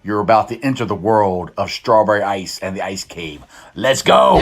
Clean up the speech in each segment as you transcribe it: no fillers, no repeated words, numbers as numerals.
You're about to enter the world of Strawberry Ice and the Ice Cave. Let's go!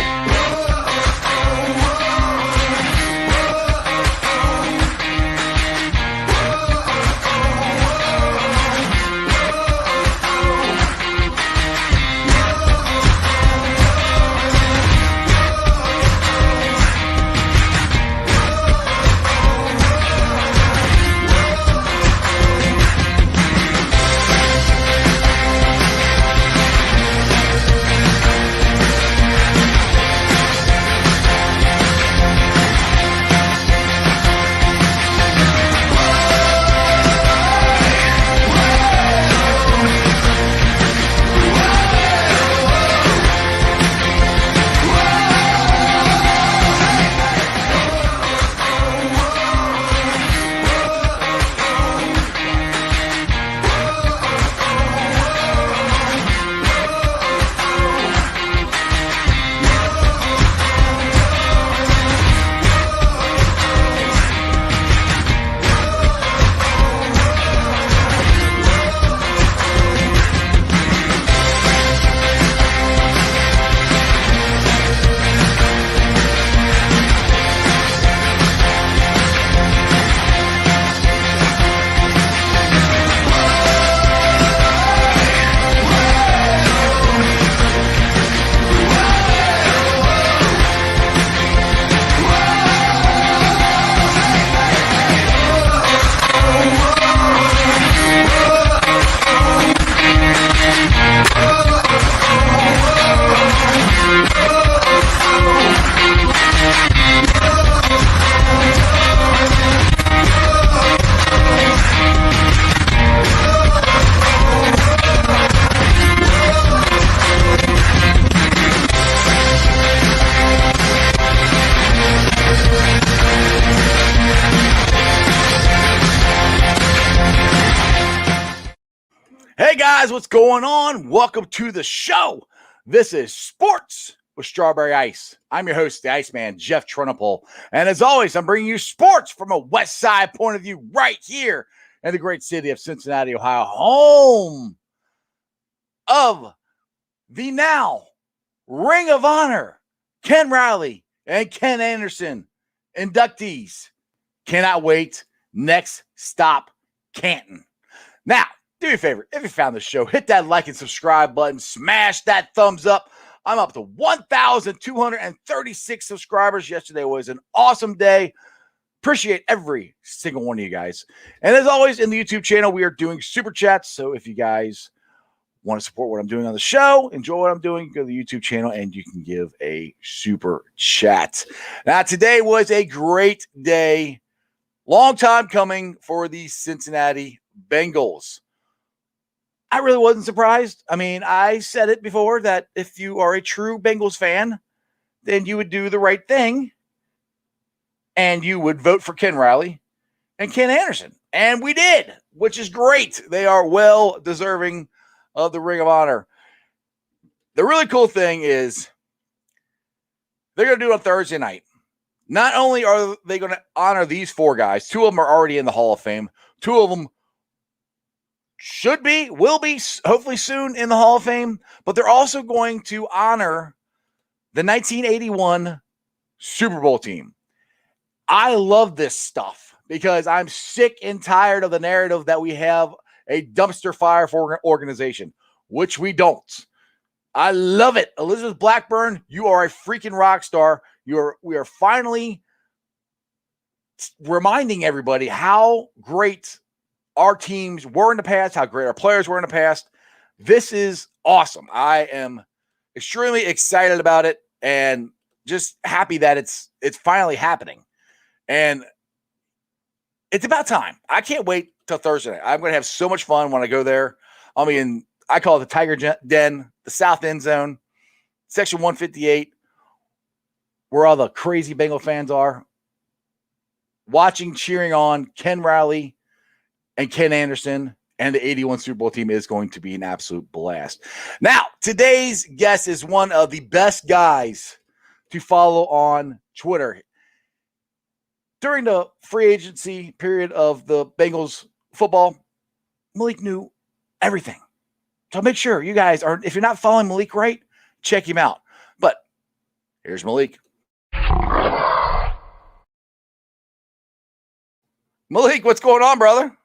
Hey guys, what's going on? Welcome to the show. This is Sports with Strawberry Ice. I'm your host, the Iceman, Jeff Trunapole. And as always, I'm bringing you sports from a West Side point of view right here in the great city of Cincinnati, Ohio, home of the now Ring of Honor, Ken Riley and Ken Anderson inductees. Cannot wait. Next stop, Canton. Now, do me a favor, if you found the show, hit that like and subscribe button, smash that thumbs up. I'm up to 1,236 subscribers. Yesterday was an awesome day. Appreciate every single one of you guys. And as always, in the YouTube channel, we are doing super chats. So if you guys want to support what I'm doing on the show, enjoy what I'm doing, go to the YouTube channel and you can give a super chat. Now, today was a great day. Long time coming for the Cincinnati Bengals. I really wasn't surprised. I mean, I said it before that if you are a true Bengals fan, then you would do the right thing and you would vote for Ken Riley and Ken Anderson. And we did, which is great. They are well deserving of the Ring of Honor. The really cool thing is they're going to do it on Thursday night. Not only are they going to honor these four guys, two of them are already in the Hall of Fame. Two of them will be, hopefully soon in the Hall of Fame, but they're also going to honor the 1981 Super Bowl team. I love this stuff because I'm sick and tired of the narrative that we have a dumpster fire for organization, which we don't. I love it. Elizabeth Blackburn, you are a freaking rock star. We are finally reminding everybody how great our teams were in the past, how great our players were in the past. This is awesome. I am extremely excited about it and just happy that it's finally happening. And it's about time. I can't wait till Thursday night. I'm going to have so much fun when I go there. I mean, I call it the Tiger Den, the South End Zone, Section 158, where all the crazy Bengal fans are, watching, cheering on Ken Riley and Ken Anderson and the 81 Super Bowl team is going to be an absolute blast. Now, today's guest is one of the best guys to follow on Twitter. During the free agency period of the Bengals football, Malik knew everything. So make sure you guys are, if you're not following Malik Wright, check him out. But here's Malik. Malik, what's going on, brother?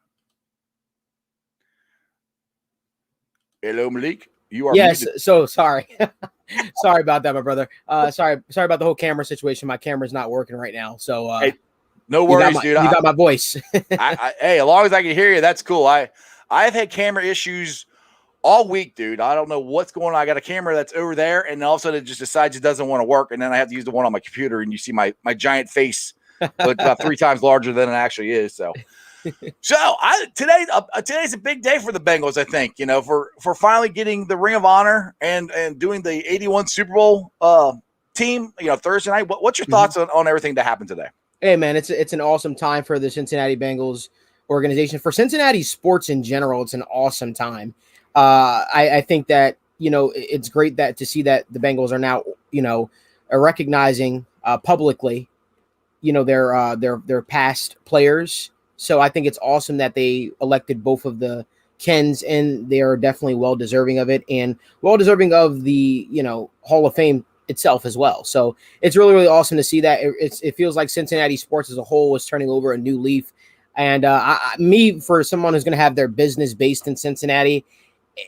Hello, Malik. You are muted. So sorry. Sorry about that, my brother. Sorry about the whole camera situation. My camera's not working right now. So hey, no worries, dude. You got my voice. Hey, as long as I can hear you, that's cool. I've had camera issues all week, dude. I don't know what's going on. I got a camera that's over there, and all of a sudden it just decides it doesn't want to work, and then I have to use the one on my computer, and you see my giant face, but about 3 times larger than it actually is. So today's a big day for the Bengals. I think for finally getting the Ring of Honor and doing the 81 Super Bowl team. Thursday night. What's your thoughts on everything that happened today? Hey, man, it's an awesome time for the Cincinnati Bengals organization. For Cincinnati sports in general, it's an awesome time. I think that, it's great to see that the Bengals are now, recognizing publicly, their past players. So I think it's awesome that they elected both of the Kens, and they are definitely well deserving of it, and well deserving of the, Hall of Fame itself as well. So it's really, really awesome to see that. It feels like Cincinnati sports as a whole is turning over a new leaf. And for someone who's going to have their business based in Cincinnati,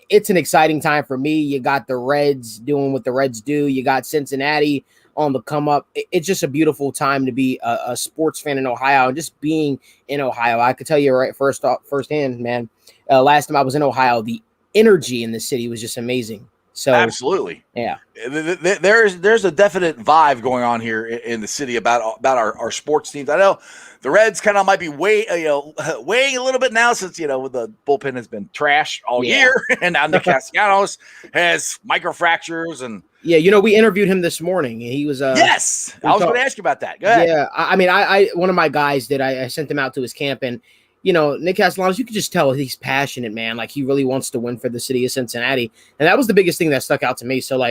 it's an exciting time for me. You got the Reds doing what the Reds do. You got Cincinnati on the come up. It's just a beautiful time to be a sports fan in Ohio, and just being in Ohio. I could tell you firsthand, man, last time I was in Ohio, the energy in the city was just amazing. So absolutely. Yeah. There's a definite vibe going on here in the city about our sports teams. I know the Reds kind of might be weighing a little bit now, since the bullpen has been trash all year, and now Nick Castellanos has microfractures and we interviewed him this morning. He was yes. I was going to ask you about that. Go ahead. Yeah, I mean, I one of my guys did. I sent him out to his camp, and Nick Castellanos, you could just tell he's passionate, man. Like, he really wants to win for the city of Cincinnati, and that was the biggest thing that stuck out to me. So,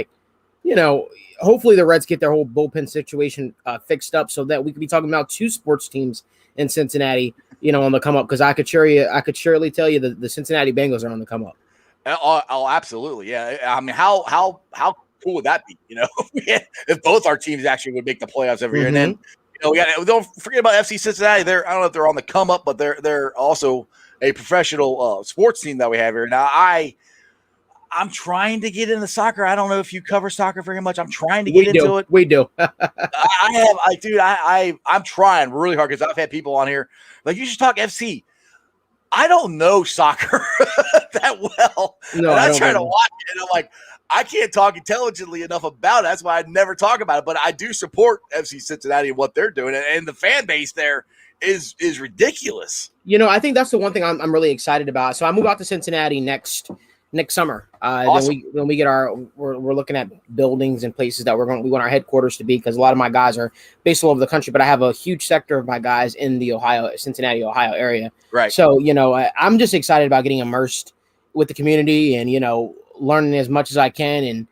hopefully the Reds get their whole bullpen situation fixed up, so that we could be talking about 2 sports teams in Cincinnati, on the come up. Because I could surely tell you the Cincinnati Bengals are on the come up. Oh, absolutely, yeah. I mean, how cool would that be? If both our teams actually would make the playoffs every year, and then don't forget about FC Cincinnati. I don't know if they're on the come up, but they're also a professional sports team that we have here. Now, I'm trying to get into soccer. I don't know if you cover soccer very much. I'm trying to get into it. We do. I'm trying really hard, because I've had people on here like, you should talk FC. I don't know soccer that well. No, and I try to watch it, and I'm like, I can't talk intelligently enough about it. That's why I never talk about it. But I do support FC Cincinnati and what they're doing, and the fan base there is ridiculous. I think that's the one thing I'm really excited about. So I move out to Cincinnati next summer. Awesome. Then we get we're looking at buildings and places that we want our headquarters to be, because a lot of my guys are based all over the country, but I have a huge sector of my guys in the Cincinnati, Ohio area. Right. So, I'm just excited about getting immersed with the community, and, learning as much as I can, and,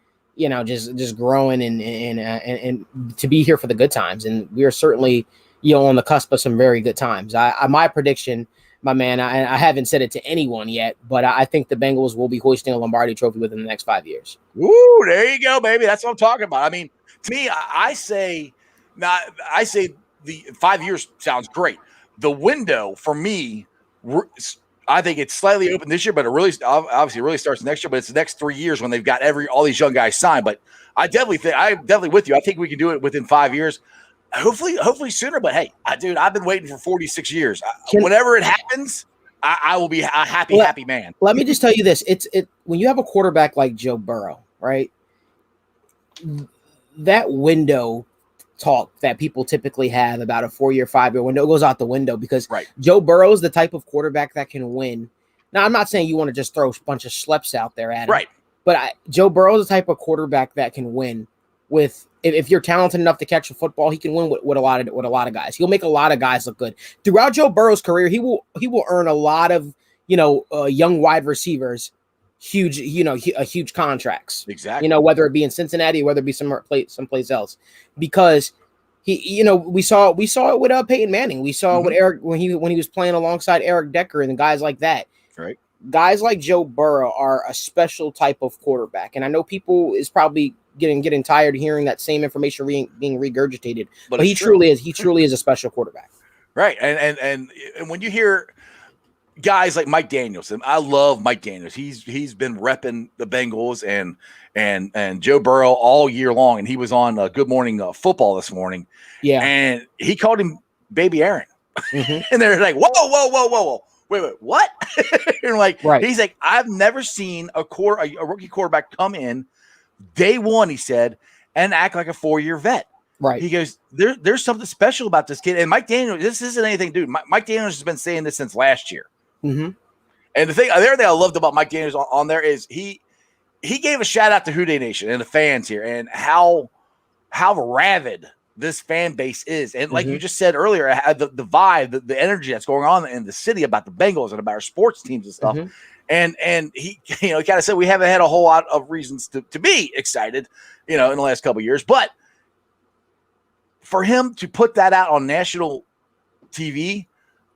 just growing and to be here for the good times. And we are certainly, on the cusp of some very good times. My prediction, my man, I haven't said it to anyone yet, but I think the Bengals will be hoisting a Lombardi trophy within the next 5 years. Ooh, there you go, baby. That's what I'm talking about. I mean, to me, I say the 5 years sounds great. The window for me, I think it's slightly open this year, but it really starts next year. But it's the next 3 years when they've got all these young guys signed. But I'm definitely with you. I think we can do it within 5 years. Hopefully sooner. But hey, dude, I've been waiting for 46 years. Whenever it happens, I will be a happy man. Let me just tell you this: when you have a quarterback like Joe Burrow, right? That window talk that people typically have about a 4-year, 5-year window goes out the window, because Joe Burrow is the type of quarterback that can win. Now, I'm not saying you want to just throw a bunch of schleps out there at him, right? But Joe Burrow is the type of quarterback that can win with. If you're talented enough to catch a football, he can win with a lot of guys. He'll make a lot of guys look good throughout Joe Burrow's career. He will earn a lot of young wide receivers huge contracts. Exactly. Whether it be in Cincinnati or whether it be someplace else, because we saw it with Peyton Manning. We saw it with Eric when he was playing alongside Eric Decker and guys like that. Right. guys like Joe Burrow are a special type of quarterback. And I know people is probably getting tired of hearing that same information being regurgitated, but he truly is a special quarterback. Right. And when you hear guys like Mike Daniels, and I love Mike Daniels. He's been repping the Bengals and Joe Burrow all year long, and he was on Good Morning Football this morning. Yeah, and he called him Baby Aaron, and they're like, whoa, wait, what? And like, right. He's like, I've never seen a rookie quarterback come in day one, he said, and act like a 4-year vet. Right. He goes, there's something special about this kid. And Mike Daniels, this isn't anything, dude. Mike Daniels has been saying this since last year. Mm-hmm. And the other thing I loved about Mike Daniels on there is he gave a shout out to Houday Nation and the fans here and how rabid this fan base is. And like you just said earlier, the vibe, the energy that's going on in the city about the Bengals and about our sports teams and stuff. And he, kind of said we haven't had a whole lot of reasons to be excited, in the last couple of years. But for him to put that out on national TV,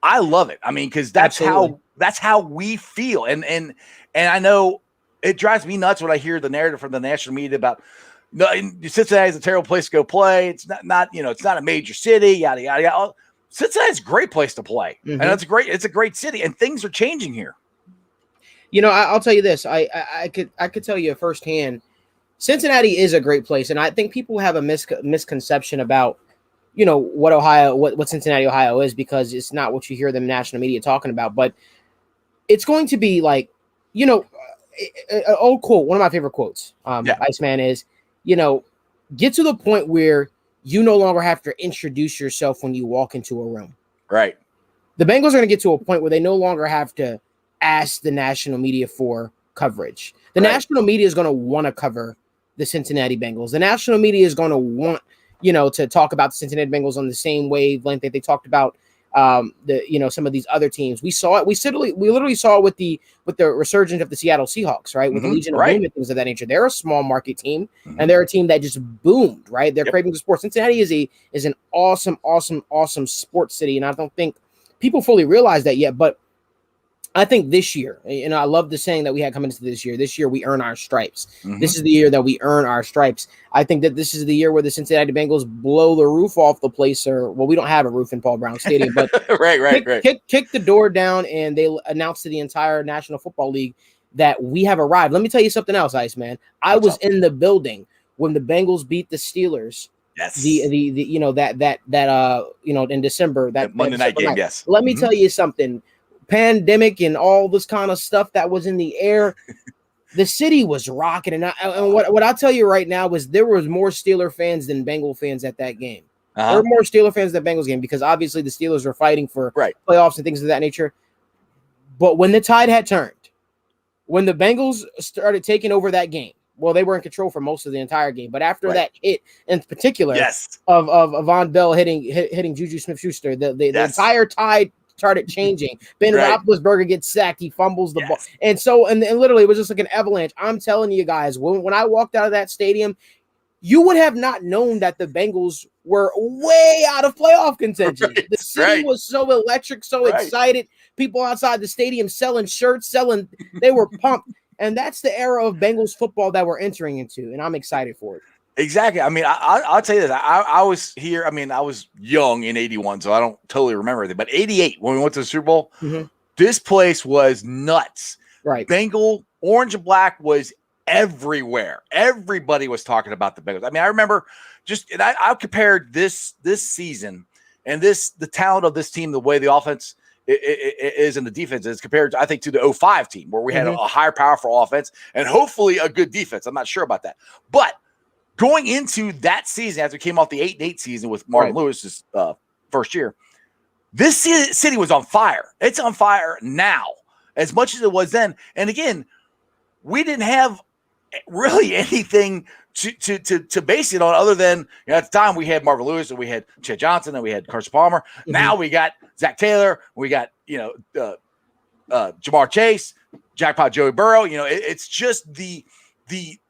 I love it. I mean, because that's how we feel. And I know it drives me nuts when I hear the narrative from the national media about Cincinnati is a terrible place to go play. It's not it's not a major city, yada yada yada. Cincinnati's a great place to play, and it's a great city, and things are changing here. I'll tell you this. I could tell you firsthand, Cincinnati is a great place, and I think people have a misconception about what Cincinnati, Ohio is, because it's not what you hear the national media talking about. But it's going to be like, an old quote, one of my favorite quotes, Iceman, is, get to the point where you no longer have to introduce yourself when you walk into a room. Right. The Bengals are going to get to a point where they no longer have to ask the national media for coverage. The national media is going to want to cover the Cincinnati Bengals. The national media is going to want, to talk about the Cincinnati Bengals on the same wavelength that they talked about some of these other teams. We saw it. We literally saw it with the resurgence of the Seattle Seahawks, right? With the Legion of Boom and things of that nature. They're a small market team, and they're a team that just boomed, right? They're craving the sports. Cincinnati is an awesome sports city, and I don't think people fully realize that yet. But I think this year, I love the saying that we had coming into this year. This year, we earn our stripes. This is the year that we earn our stripes. I think that this is the year where the Cincinnati Bengals blow the roof off the place. We don't have a roof in Paul Brown Stadium, but kick the door down, and they announce to the entire National Football League that we have arrived. Let me tell you something else, Iceman. I was in the building when the Bengals beat the Steelers. Yes. In December, that Monday night game. Night. Yes. Let me tell you something. Pandemic and all this kind of stuff that was in the air, the city was rocking. And what I'll tell you right now is there was more Steeler fans than Bengal fans at that game. There were more Steeler fans than Bengals game, because obviously the Steelers were fighting for playoffs and things of that nature. But when the tide had turned, when the Bengals started taking over that game, well, they were in control for most of the entire game. But after that hit, in particular, of Von Bell hitting Juju Smith-Schuster, the entire tide started changing. Ben Roethlisberger gets sacked. He fumbles the ball. And literally it was just like an avalanche. I'm telling you guys, when I walked out of that stadium, you would have not known that the Bengals were way out of playoff contention. The city was so electric, so excited. People outside the stadium selling shirts, they were pumped. And that's the era of Bengals football that we're entering into, and I'm excited for it. Exactly. I mean, I'll tell you this. I was here. I mean, I was young in 81, so I don't totally remember everything. But 88, when we went to the Super Bowl, this place was nuts. Right. Bengal, orange and black was everywhere. Everybody was talking about the Bengals. I mean, I remember I compared this season and the talent of this team, the way the offense is and the defense is compared, I think, to the 05 team, where we had a higher powerful offense and hopefully a good defense. I'm not sure about that. But going into that season, after we came off the 8-8 season with Marvin Lewis's first year, this city was on fire. It's on fire now, as much as it was then. And again, we didn't have really anything to base it on, other than at the time we had Marvin Lewis and we had Chet Johnson and we had Carson Palmer. Now we got Zach Taylor, we got Jamar Chase, Jackpot Joey Burrow. It's just the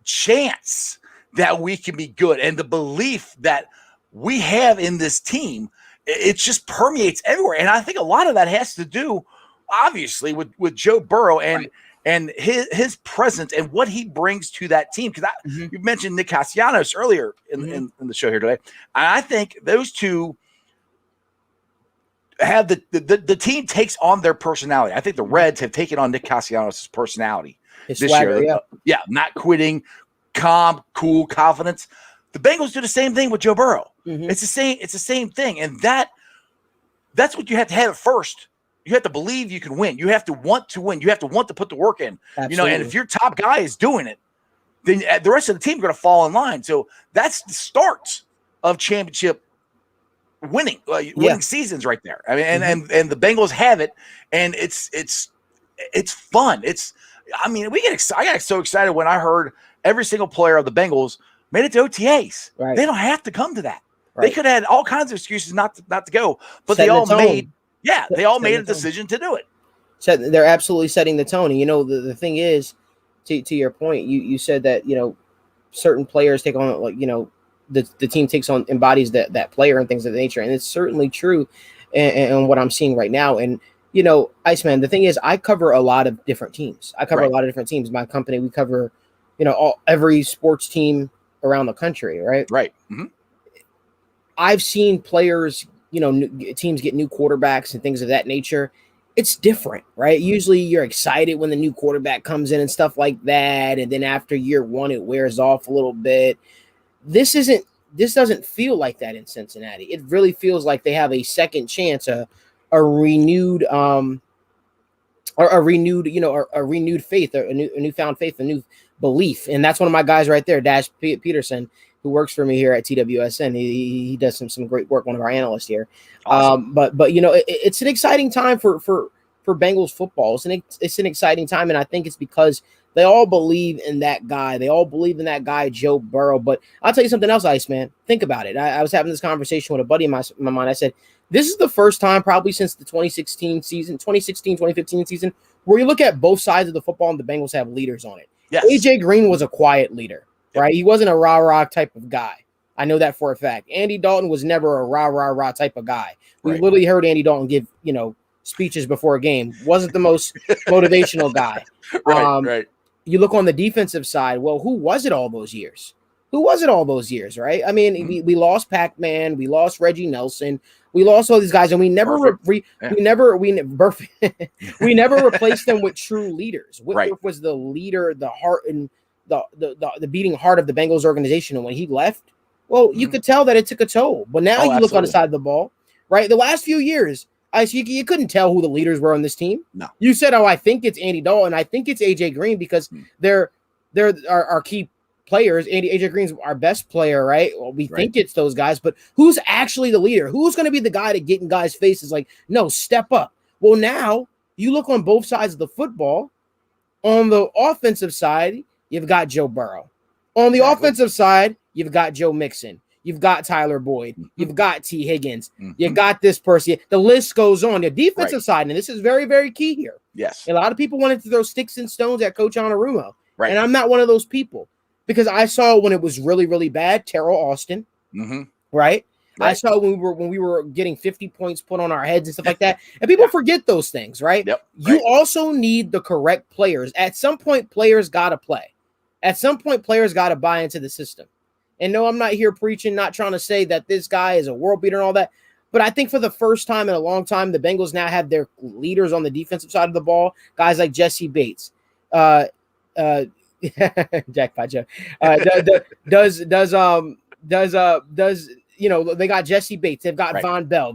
chance that we can be good, and the belief that we have in this team, it just permeates everywhere. And I think a lot of that has to do obviously with Joe Burrow and Right. and his presence and what he brings to that team. Because you mentioned Nick Castellanos earlier in the show here today, and I think those two have the team takes on their personality. I think the Reds have taken on Nick Castellanos' personality His this swagger, year. Yeah, not quitting, calm, cool, confidence. The Bengals do the same thing with Joe Burrow. It's the same thing, and that's what you have to have at first. You have to believe you can win. You have to want to win. You have to want to put the work in. Absolutely. And if your top guy is doing it, then the rest of the team are going to fall in line. So that's the start of championship winning seasons right there. I mean, and the Bengals have it, and it's fun. We get excited. I got so excited when I heard every single player of the Bengals made it to OTAs. Right. They don't have to come to that. Right. They could have had all kinds of excuses not to go, but Setting they all the tone. made a decision to do it. So they're absolutely setting the tone. And, the thing is, to your point, you said that, certain players take on, like, the team takes on, embodies that player and things of that nature. And it's certainly true and what I'm seeing right now. And, Iceman, the thing is, I cover a lot of different teams. A lot of different teams. My company, we cover, every sports team around the country. Right. Right. Mm-hmm. I've seen players, teams get new quarterbacks and things of that nature. It's different, right? Usually you're excited when the new quarterback comes in and stuff like that. And then after year one, it wears off a little bit. This doesn't feel like that in Cincinnati. It really feels like they have a second chance, a renewed faith, a newfound faith, a new belief. And that's one of my guys right there, Dash Peterson, who works for me here at TWSN. He does some great work, one of our analysts here. Awesome. But it's an exciting time for Bengals football. It's an exciting time, and I think it's because they all believe in that guy. They all believe in that guy, Joe Burrow. But I'll tell you something else, Iceman. Think about it. I was having this conversation with a buddy of my mind. I said, this is the first time probably since the 2015 season, where you look at both sides of the football and the Bengals have leaders on it. Yes. AJ Green was a quiet leader. Right, he wasn't a rah-rah type of guy. I know that for a fact. Andy Dalton was never a rah-rah type of guy. We literally heard Andy Dalton give, speeches before a game. Wasn't the most motivational guy. Right. You look on the defensive side. Well, who was it all those years? Right? I mean, we lost Pac-Man, we lost Reggie Nelson, we lost all these guys, and we never we never replaced them with true leaders. Whitworth was the leader, the heart and the beating heart of the Bengals organization. And when he left, well, you could tell that it took a toll. But now you look on the side of the ball, right? The last few years, you couldn't tell who the leaders were on this team. No. You said, I think it's Andy Dalton. I think it's AJ Green because they're our key players. AJ Green's our best player, right? Well, we think it's those guys, but who's actually the leader? Who's going to be the guy to get in guys' faces like, no, step up? Well, now you look on both sides of the football. On the offensive side, you've got Joe Burrow. On the offensive side, you've got Joe Mixon. You've got Tyler Boyd. You've got T. Higgins. You got this person. The list goes on. The defensive side, and this is very, very key here. Yes. A lot of people wanted to throw sticks and stones at Coach Anarumo. Right. And I'm not one of those people because I saw when it was really, really bad, Terrell Austin. Right? I saw when we were getting 50 points put on our heads and stuff like that. And people forget those things, right? Yep. You also need the correct players. At some point, players got to play. At some point, players got to buy into the system. And no, I'm not here preaching, not trying to say that this guy is a world beater and all that. But I think for the first time in a long time, the Bengals now have their leaders on the defensive side of the ball. Guys like Jesse Bates, Jack Pacho, they got Jesse Bates. They've got Von Bell.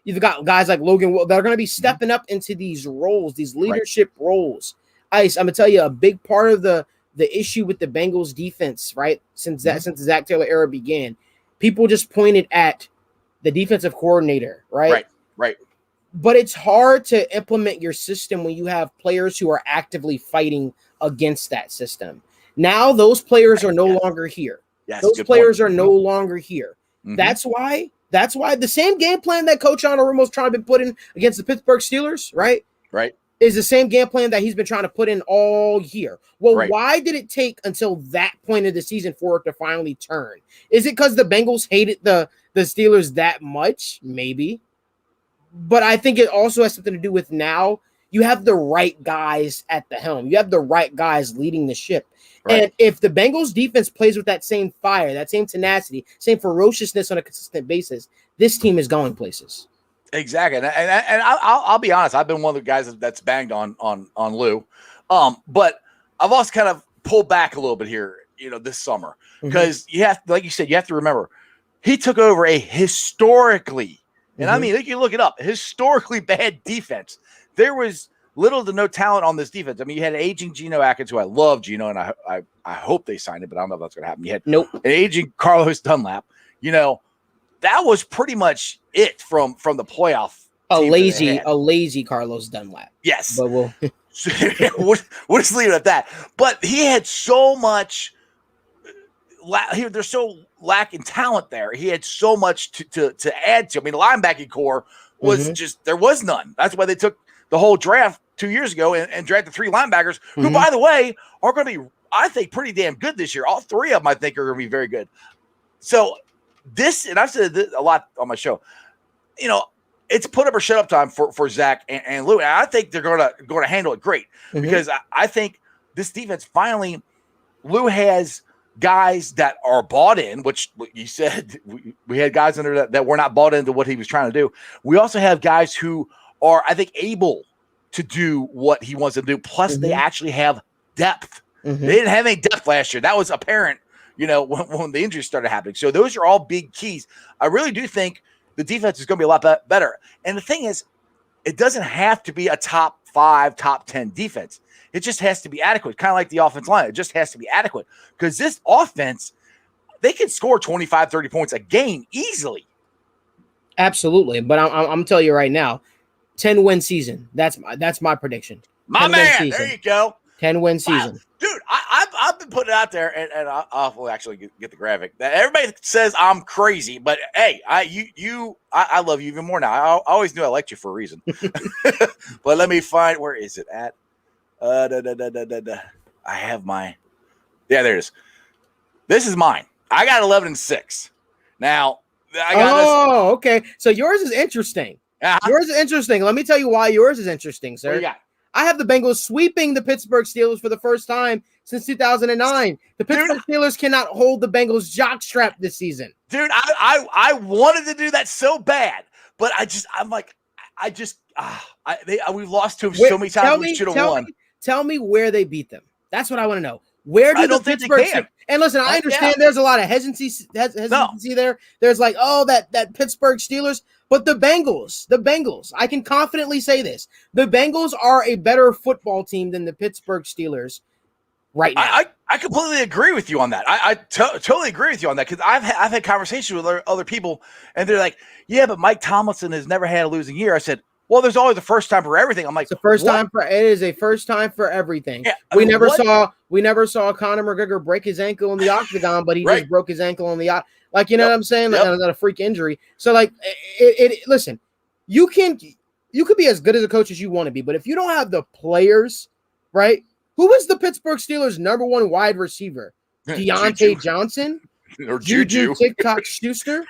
You've got guys like Logan. They're going to be stepping up into these roles, these leadership roles. Ice, I'm gonna tell you a big part of the issue with the Bengals defense, right? Since the Zach Taylor era began, people just pointed at the defensive coordinator, right? Right. But it's hard to implement your system when you have players who are actively fighting against that system. Now those players are no longer here. Yes, those players are no longer here. That's why the same game plan that Coach Anarumo's trying to be put in against the Pittsburgh Steelers, right, is the same game plan that he's been trying to put in all year. Well, why did it take until that point of the season for it to finally turn? Is it because the Bengals hated the Steelers that much? Maybe. But I think it also has something to do with now you have the right guys at the helm. You have the right guys leading the ship. Right. And if the Bengals defense plays with that same fire, that same tenacity, same ferociousness on a consistent basis, this team is going places. Exactly. And I'll be honest. I've been one of the guys that's banged on Lou. But I've also kind of pulled back a little bit here, this summer, because you have, like you said, you have to remember he took over a historically, and I mean, you can look it up, historically bad defense. There was little to no talent on this defense. I mean, you had an aging Geno Atkins, who I love Geno, and I hope they signed it, but I don't know if that's going to happen. You had an aging Carlos Dunlap. That was pretty much it from the playoff. A lazy Carlos Dunlap. Yes. But we'll just leave it at that. But he had so much. They're so lacking talent there. He had so much to add to. I mean, the linebacking core was just, there was none. That's why they took the whole draft 2 years ago and drafted 3 linebackers who, by the way, are going to be, I think, pretty damn good this year. All 3 of them, I think, are going to be very good. So this, and I've said this a lot on my show, it's put up or shut up time for Zach and Lou. And I think they're going to handle it great because I think this defense finally, Lou has guys that are bought in, which you said we had guys under that were not bought into what he was trying to do. We also have guys who are, I think, able to do what he wants to do. Plus, they actually have depth. They didn't have any depth last year. That was apparent, when the injuries started happening. So those are all big keys. I really do think the defense is going to be a lot better. And the thing is, it doesn't have to be a top 5, top 10 defense. It just has to be adequate, kind of like the offensive line. It just has to be adequate because this offense, they can score 25, 30 points a game easily. Absolutely. But I'm telling you right now, 10-win season. That's my prediction. My man, there you go. 10-win season. Wow. Dude, I've been putting it out there, and I'll actually get the graphic. Everybody says I'm crazy, but hey, I love you even more now. I always knew I liked you for a reason. But let me find, where is it at? I have my, there it is. This is mine. I got 11-6. Now, I got okay. So yours is interesting. Yours is interesting. Let me tell you why yours is interesting, sir. What do you got? I have the Bengals sweeping the Pittsburgh Steelers for the first time since 2009. The Pittsburgh Steelers cannot hold the Bengals jockstrap this season. Dude, I wanted to do that so bad, but we've lost to them so many times. We should have won. Tell me where they beat them. That's what I want to know. Where do the Pittsburgh Steelers? And listen, I understand there's a lot of hesitancy there. There's like, that Pittsburgh Steelers. But the Bengals, I can confidently say this. The Bengals are a better football team than the Pittsburgh Steelers right now. I completely agree with you on that. I totally agree with you on that because I've had conversations with other people, and they're like, yeah, but Mike Tomlinson has never had a losing year. I said, well, there's always a first time for everything. I'm like, it's it is a first time for everything. Yeah, we never saw Conor McGregor break his ankle in the octagon, but he just broke his ankle in the what I'm saying? Like, not a freak injury. So like listen, you could be as good as a coach as you want to be, but if you don't have the players, right? Who is the Pittsburgh Steelers' number 1 wide receiver? Deontay Johnson or Juju TikTok Schuster?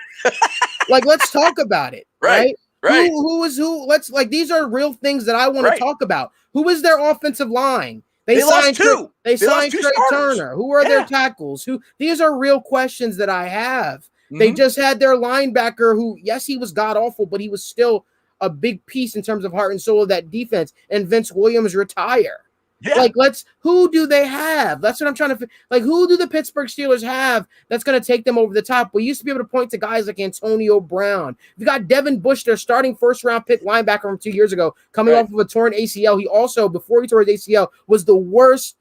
Like, let's talk about it, right? Right. Who is who? Let's these are real things that I want to talk about. Who is their offensive line? They signed 2. They signed Trey Turner. Who are their tackles? These are real questions that I have. They just had their linebacker who, yes, he was god awful, but he was still a big piece in terms of heart and soul of that defense. And Vince Williams retire. Yeah. Like, who do they have? That's what I'm trying to, who do the Pittsburgh Steelers have that's going to take them over the top? We used to be able to point to guys like Antonio Brown. We got Devin Bush, their starting first-round pick linebacker from 2 years ago, coming off of a torn ACL. He also, before he tore his ACL, was the worst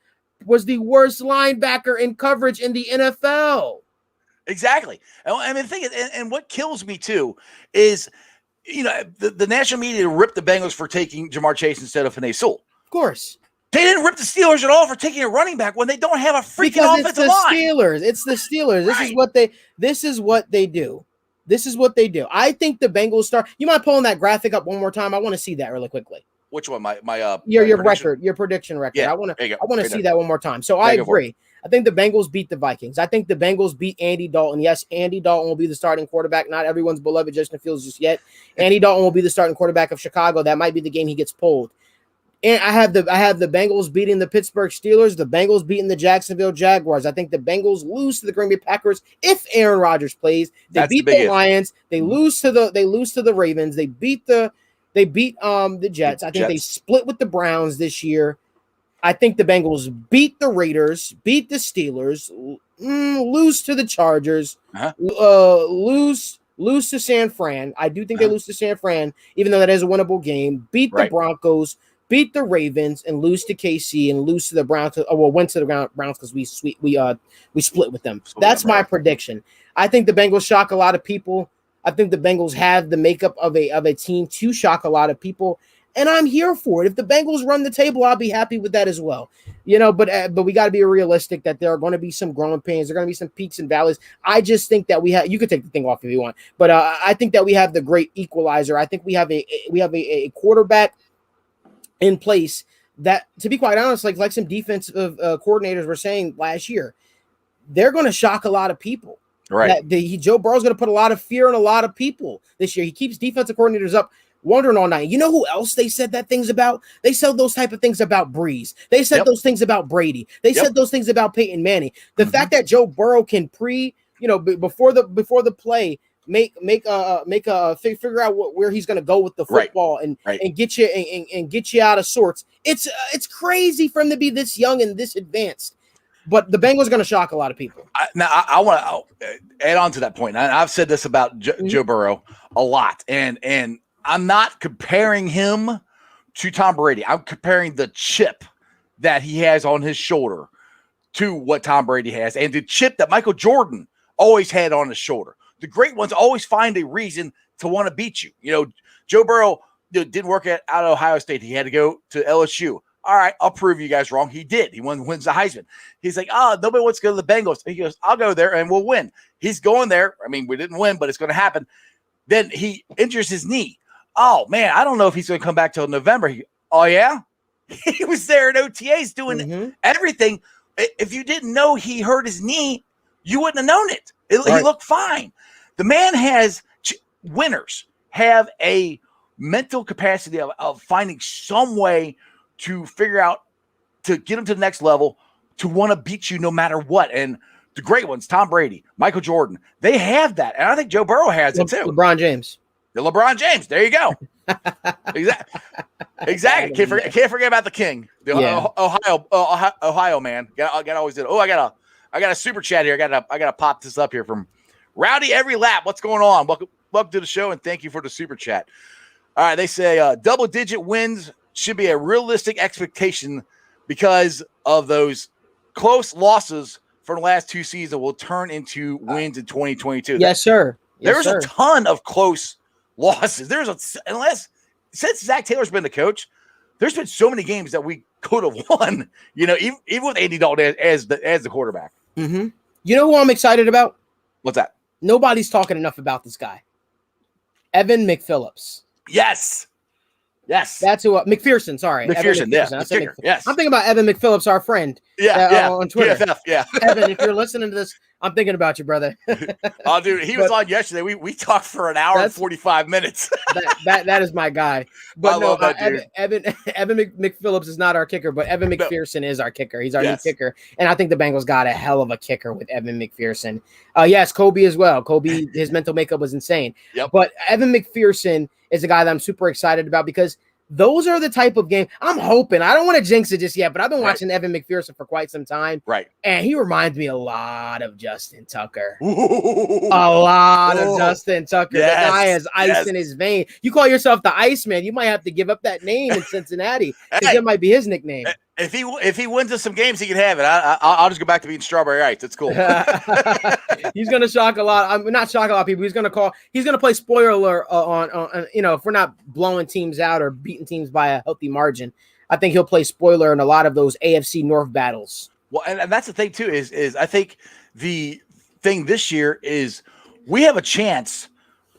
linebacker in coverage in the NFL. Exactly. I mean, the thing is, and what kills me, too, is, the national media ripped the Bengals for taking Jamar Chase instead of Finay Sewell. Of course. They didn't rip the Steelers at all for taking a running back when they don't have a freaking offensive line. It's the Steelers. This is what they do. This is what they do. I think the Bengals start. You mind pulling that graphic up one more time? I want to see that really quickly. Which one? Your record, your prediction record. Yeah, I want to see that one more time. So I agree. I think the Bengals beat the Vikings. I think the Bengals beat Andy Dalton. Yes, Andy Dalton will be the starting quarterback. Not everyone's beloved Justin Fields just yet. Andy Dalton will be the starting quarterback of Chicago. That might be the game he gets pulled. And I have the Bengals beating the Pittsburgh Steelers, the Bengals beating the Jacksonville Jaguars. I think the Bengals lose to the Green Bay Packers if Aaron Rodgers plays. They beat the Lions. They lose to the Ravens. They beat the Jets. I think they split with the Browns this year. I think the Bengals beat the Raiders, beat the Steelers, lose to the Chargers, lose to San Fran. I do think they lose to San Fran, even though that is a winnable game. Beat the Broncos, beat the Ravens, and lose to KC, and lose to the Browns. Went to the Browns because we split with them. That's my prediction. I think the Bengals shock a lot of people. I think the Bengals have the makeup of a team to shock a lot of people. And I'm here for it. If the Bengals run the table, I'll be happy with that as well. But we got to be realistic that there are going to be some growing pains. There are going to be some peaks and valleys. I just think that you could take the thing off if you want, but I think that we have the great equalizer. I think we have a quarterback in place that, to be quite honest, like some defensive coordinators were saying last year, they're going to shock a lot of people. Right. Joe Burrow's going to put a lot of fear in a lot of people this year. He keeps defensive coordinators up wondering all night. You know who else they said that things about? They said those type of things about Breeze. They said those things about Brady. They said those things about Peyton Manning. The fact that Joe Burrow can before the play figure out where he's going to go with the football and get you and get you out of sorts. It's crazy for him to be this young and this advanced. But the Bengals are going to shock a lot of people. I want to add on to that point. I've said this about Joe Burrow a lot, and I'm not comparing him to Tom Brady. I'm comparing the chip that he has on his shoulder to what Tom Brady has, and the chip that Michael Jordan always had on his shoulder. The great ones always find a reason to want to beat you. Joe Burrow didn't work out of Ohio State. He had to go to LSU. All right, I'll prove you guys wrong. He did. He wins the Heisman. He's like, nobody wants to go to the Bengals. He goes, I'll go there and we'll win. He's going there. I mean, we didn't win, but it's going to happen. Then he injures his knee. Oh, man, I don't know if he's going to come back till November. Oh, yeah? He was there at OTAs doing everything. If you didn't know he hurt his knee, you wouldn't have known it. He looked fine. The man winners have a mental capacity of finding some way to figure out to get them to the next level, to want to beat you no matter what. And the great ones, Tom Brady, Michael Jordan, they have that. And I think Joe Burrow has it too. LeBron James. LeBron James. There you go. Exactly. Can't forget about the king, the Ohio man. Got always do. Oh, I got a super chat here. I gotta pop this up here from Rowdy Every Lap. What's going on? Welcome to the show, and thank you for the super chat. All right, they say double-digit wins should be a realistic expectation because of those close losses from the last two seasons will turn into wins in 2022. Yes, sir. There's a ton of close losses. Since Zach Taylor's been the coach, there's been so many games that we could have won, even with Andy Dalton as the quarterback. Mm-hmm. You know who I'm excited about? What's that? Nobody's talking enough about this guy. Evan McPhillips. Yes. That's who. McPherson. Sorry. McPherson. Yes. I'm thinking about Evan McPhillips, our friend. On Twitter. PFF, yeah. Evan, if you're listening to this, I'm thinking about you, brother. Oh, dude, he was on yesterday. We talked for an hour and 45 minutes. that is my guy. But I love that dude. Evan McPhillips is not our kicker, but Evan McPherson is our kicker. He's our new kicker, and I think the Bengals got a hell of a kicker with Evan McPherson. Yes, Kobe as well. Kobe, his mental makeup was insane. Yep. But Evan McPherson is a guy that I'm super excited about because those are the type of game I'm hoping. I don't want to jinx it just yet, but I've been watching Evan McPherson for quite some time. Right. And he reminds me a lot of Justin Tucker. A lot of Justin Tucker. Yes. The guy has ice in his vein. You call yourself the Iceman, you might have to give up that name in Cincinnati because it might be his nickname. If he wins us some games, he can have it. I'll just go back to being Strawberry Ice. It's cool. He's gonna shock a lot. I'm not shock a lot of people. He's gonna play spoiler alert on if we're not blowing teams out or beating teams by a healthy margin. I think he'll play spoiler in a lot of those AFC North battles. Well, and that's the thing too. Is I think the thing this year is we have a chance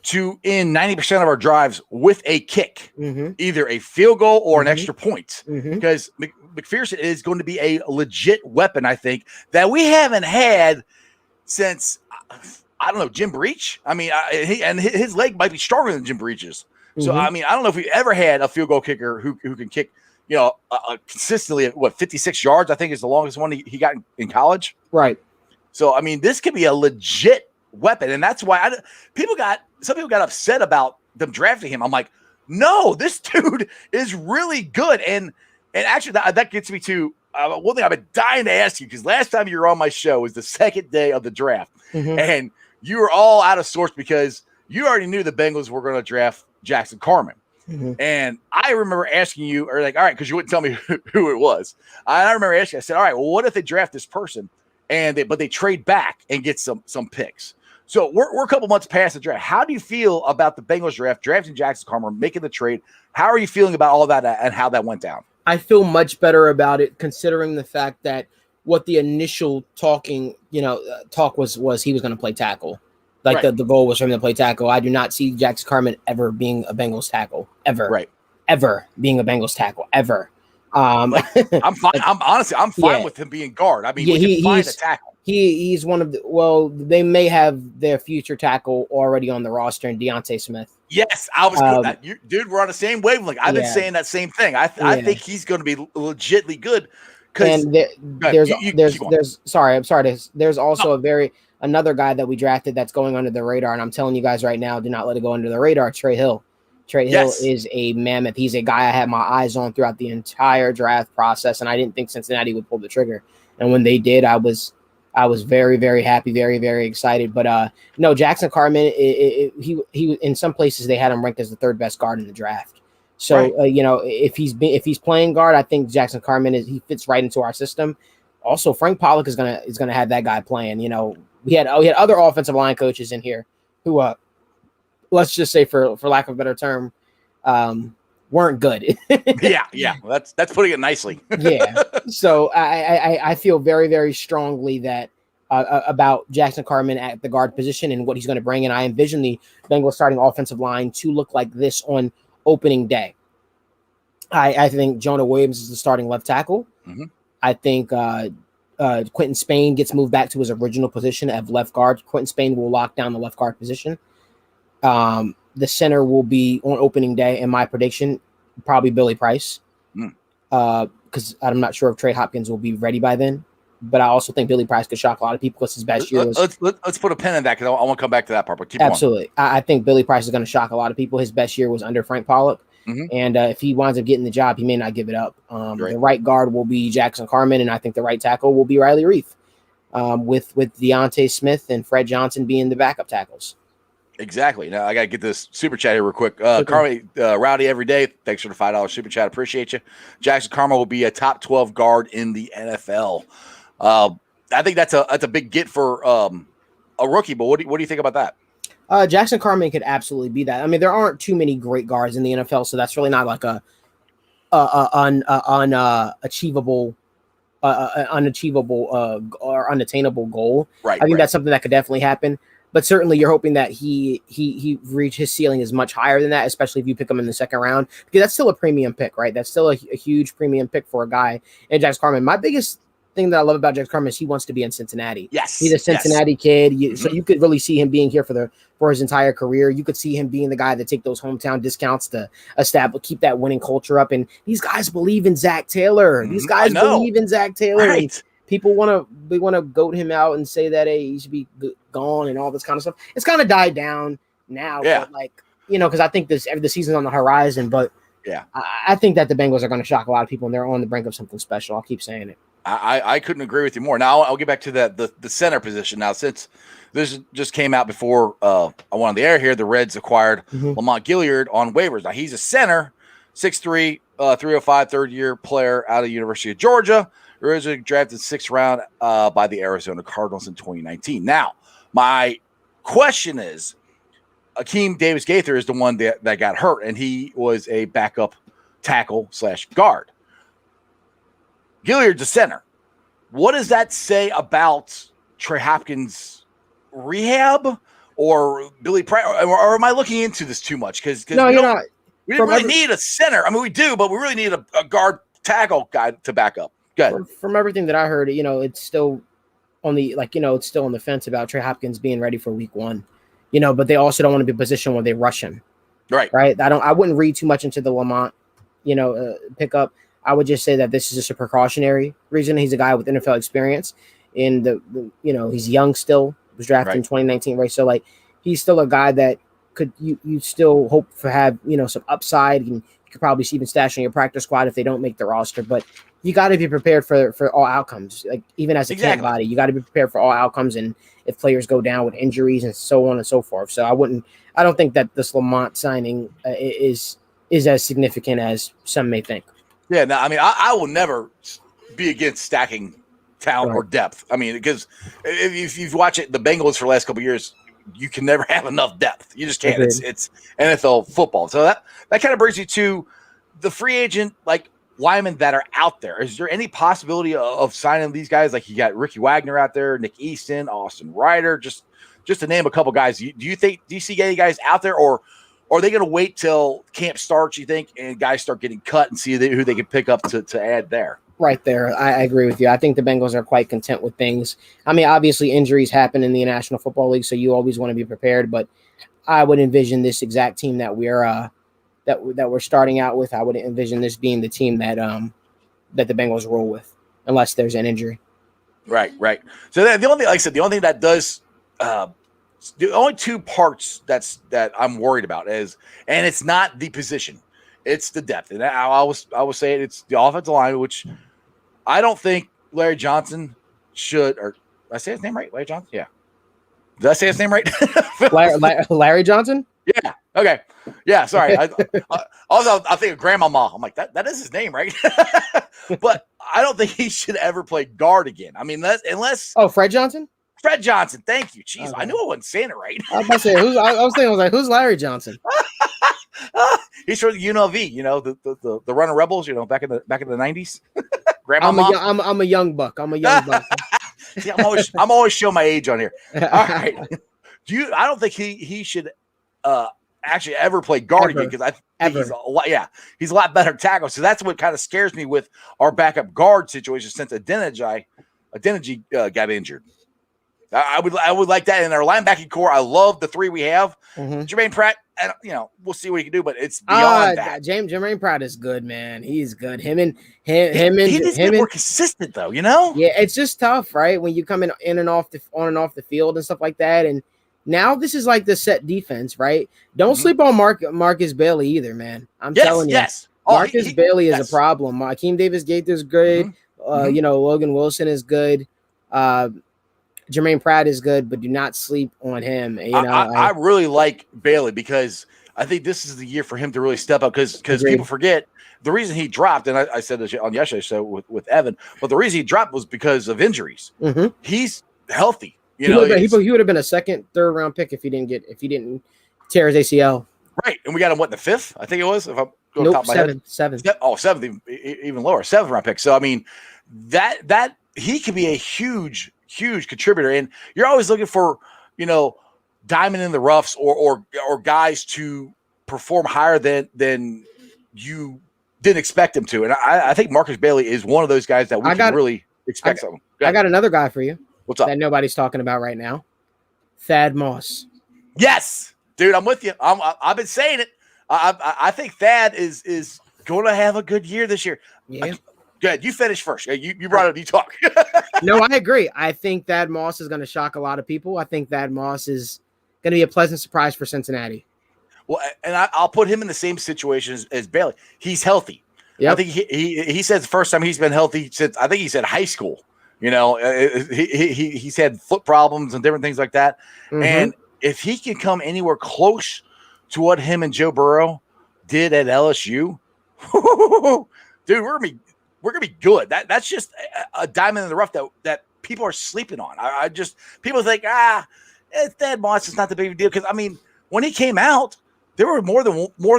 to end 90% of our drives with a kick, either a field goal or an extra point, because McPherson is going to be a legit weapon, I think, that we haven't had since, I don't know, Jim Breach. I mean, his leg might be stronger than Jim Breach's. So, I mean, I don't know if we ever had a field goal kicker who can kick, consistently at 56 yards, I think is the longest one he got in college. Right. So, I mean, this could be a legit weapon. And that's why some people got upset about them drafting him. I'm like, no, this dude is really good. And actually that gets me to one thing I've been dying to ask you, because last time you were on my show was the second day of the draft. And you were all out of sorts because you already knew the Bengals were going to draft Jackson Carman. And I remember asking you, or like, all right, because you wouldn't tell me who it was. I remember asking, I said, all right, well, what if they draft this person but they trade back and get some picks? So we're a couple months past the draft. How do you feel about the Bengals draft, drafting Jackson Carman, making the trade? How are you feeling about all that and how that went down? I feel much better about it, considering the fact that what the initial talk was he was going to play tackle. Like the goal was for him to play tackle. I do not see Jackson Carman ever being a Bengals tackle, ever. Right. Ever being a Bengals tackle, ever. I'm fine. I'm fine with him being guard. I mean, we can find a tackle. He's one of they may have their future tackle already on the roster in Deontay Smith. Yes, I was dude, we're on the same wavelength. I've been saying that same thing. I think he's going to be legitly good. And there's also another guy that we drafted that's going under the radar, and I'm telling you guys right now, do not let it go under the radar. Trey Hill. Hill is a mammoth. He's a guy I had my eyes on throughout the entire draft process, and I didn't think Cincinnati would pull the trigger. And when they did, I was very, very happy, very, very excited. But no, Jackson Carman, he in some places they had him ranked as the third best guard in the draft. So if he's playing guard, I think Jackson Carman he fits right into our system. Also, Frank Pollock is gonna have that guy playing. We had other offensive line coaches in here who let's just say for lack of a better term, weren't good. yeah. Well, that's putting it nicely. Yeah. So I feel very, very strongly that about Jackson Carman at the guard position and what he's going to bring. And I envision the Bengals starting offensive line to look like this on opening day. I think Jonah Williams is the starting left tackle. I think Quentin Spain gets moved back to his original position of left guard. Quentin Spain will lock down the left guard position. The center will be on opening day, in my prediction, probably Billy Price. Because I'm not sure if Trey Hopkins will be ready by then. But I also think Billy Price could shock a lot of people because his best year was. Let's put a pin in that because I want to come back to that part. But keep absolutely, I think Billy Price is going to shock a lot of people. His best year was under Frank Pollock, and if he winds up getting the job, he may not give it up. The right guard will be Jackson Carman, and I think the right tackle will be Riley Wrigth, with Deontay Smith and Fred Johnson being the backup tackles. Exactly. Now I got to get this super chat here real quick. Carman, Rowdy every day. Thanks for the $5 super chat. Appreciate you. Jackson Carman will be a top 12 guard in the NFL. I think that's a big get for a rookie. But what do you think about that? Jackson Carman could absolutely be that. I mean, there aren't too many great guards in the NFL, so that's really not like a unachievable or unattainable goal. Right. I think that's something that could definitely happen. But certainly you're hoping that he reach his ceiling is much higher than that, especially if you pick him in the second round, because that's still a premium pick, right? That's still a huge premium pick for a guy. And Jackson Carman, my biggest thing that I love about Jackson Carman is he wants to be in Cincinnati. Yes. He's a Cincinnati kid. So you could really see him being here for his entire career. You could see him being the guy that take those hometown discounts to keep that winning culture up. And these guys believe in Zach Taylor. These guys believe in Zach Taylor. Right. People want to goat him out and say that, hey, he should be gone and all this kind of stuff. It's kind of died down now. Yeah. But because I think the season's on the horizon. But yeah, I think that the Bengals are going to shock a lot of people, and they're on the brink of something special. I'll keep saying it. I couldn't agree with you more. Now I'll get back to the center position. Now, since this just came out before I went on the air here, the Reds acquired Lamont Gaillard on waivers. Now he's a center, 6'3", 305, third-year player out of the University of Georgia. Originally drafted 6th round by the Arizona Cardinals in 2019. Now, my question is, Akeem Davis-Gaither is the one that got hurt, and he was a backup tackle / guard. Gilliard's a center. What does that say about Trey Hopkins' rehab or Billy Price? Or am I looking into this too much? Because no, you're not. We didn't really need a center. I mean, we do, but we really need a guard tackle guy to back up. From everything that I heard, it's still on the it's still on the fence about Trey Hopkins being ready for week 1. But they also don't want to be in a position where they rush him. Right. I wouldn't read too much into the Lamont, pickup. I would just say that this is just a precautionary reason. He's a guy with NFL experience, and he's young still. Was drafted in 2019, right? So like he's still a guy that could you still hope for have some upside, and you could probably even stash on your practice squad if they don't make the roster. But you got to be prepared for all outcomes. Like even as a camp body, you got to be prepared for all outcomes, and if players go down with injuries and so on and so forth. So I don't think that this Lamont signing is as significant as some may think. Yeah, no, I mean, I will never be against stacking talent or depth. I mean, because if you watch it, the Bengals for the last couple of years, you can never have enough depth. You just can't. It's NFL football. So that kind of brings you to the free agent linemen that are out there. Is there any possibility of signing these guys? Like you got Ricky Wagner out there, Nick Easton, Austin Ryder, just to name a couple guys. Do you see any guys out there, or are they going to wait till camp starts, you think, and guys start getting cut and see who they can pick up to add there? Right there. I agree with you. I think the Bengals are quite content with things. I mean, obviously injuries happen in the National Football League, so you always want to be prepared, but I would envision this exact team that we're starting out with. I would envision this being the team that the Bengals roll with, unless there's an injury. Right. So the only thing that does the only two parts that I'm worried about is, and it's not the position, it's the depth. And I was saying it's the offensive line, which I don't think Larry Johnson should, or did I say his name right? Larry Johnson? Yeah. Did I say his name right? Larry Johnson? Yeah. Okay. Yeah. Sorry. Also, I think of Grandmama. I'm like, that is his name, right? But I don't think he should ever play guard again. I mean, unless. Oh, Fred Johnson? Fred Johnson. Thank you. Jeez, okay. I knew I wasn't saying it right. I was about to say, I was like, who's Larry Johnson? He's from the UNLV, the Running Rebels, back in the 90s. Grandmama. I'm a young buck. See, I'm always showing my age on here. All right. I don't think he should actually ever play guard again, because I think he's a lot better tackle. So that's what kind of scares me with our backup guard situation since Adeniji got injured. I would like that in our linebacking core. I love the three we have. Mm-hmm. Jermaine Pratt, and we'll see what he can do, but it's beyond that. Jermaine Pratt is good, man. He's good. He needs to be more consistent, though. Yeah, it's just tough, right? When you come in and off the field and stuff like that. And now this is like the set defense, right? Don't sleep on Marcus Bailey either, man. I'm telling you. Yes. Marcus Bailey is a problem. Akeem Davis-Gaither is good. Mm-hmm. Logan Wilson is good. Jermaine Pratt is good, but do not sleep on him. I really like Bailey because I think this is the year for him to really step up, because people forget the reason he dropped, and I said this on yesterday's show with Evan, but the reason he dropped was because of injuries. Mm-hmm. He's healthy. He would have been a second, third round pick if he didn't tear his ACL. Right, and we got him in the fifth, I think it was. If I'm going top of my head, seventh. Oh, seventh, even lower, seventh round pick. So I mean, that he could be a huge contributor, and you're always looking for diamond in the roughs or guys to perform higher than you didn't expect them to, and I think Marcus Bailey is one of those guys that we can really expect something. I got another guy for you. What's up? That nobody's talking about right now. Thad Moss. Yes, dude, I'm with you. I've been saying it. I think Thad is going to have a good year this year. Yeah. Good. You finish first. You brought it up. You talk. No, I agree. I think Thad Moss is going to shock a lot of people. I think Thad Moss is going to be a pleasant surprise for Cincinnati. Well, and I'll put him in the same situation as Bailey. He's healthy. Yep. I think he said the first time he's been healthy since, I think he said high school. He's had foot problems and different things like that. Mm-hmm. And if he can come anywhere close to what him and Joe Burrow did at LSU, dude, we're gonna be good. That's just a diamond in the rough that people are sleeping on. People think Thad Moss is not the big deal, because I mean, when he came out, there were more